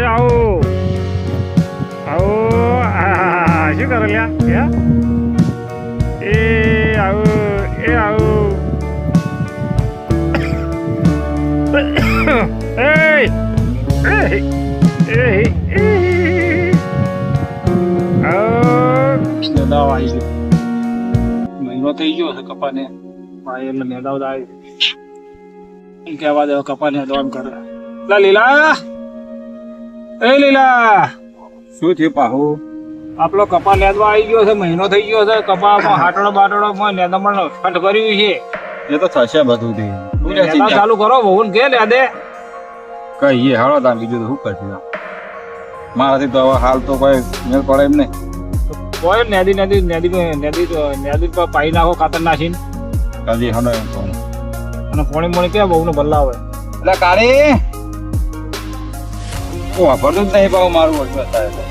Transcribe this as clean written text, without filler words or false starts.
આવો આવો શું કરો લ્યા એ આવો આવો મહિનો થઈ ગયો છે કપાને એટલે મેદાવ આવી કહેવા દેવો કપાને દોડ કરે લીલા એ લીલા શું થયું પાહુ? આપણો કપા નેદવા આવી ગયો છે મહિનો થઈ ગયો છે કપામાં હાટડો બાટડો નેદમણ ખંડ કર્યું છે એ તો થશે બધું નેદા ચાલુ કરો બહુ કે નેદે કહીએ હાલો તા બીજું તો શું કરશે મારાથી તો હવે હાલ તો કોઈ મેળ પડે એમ નહીં. કોઈ નેદી પાઈ નાખો ખાતર નાખીને કદી હનો એમ કહું અને પોણી મોણી ક્યાં બહુ ને ભલ્લા હોય એટલે કાળી ઓ વાપરતું જ નહીં પાહુ મારું ઓછું હતા એટલે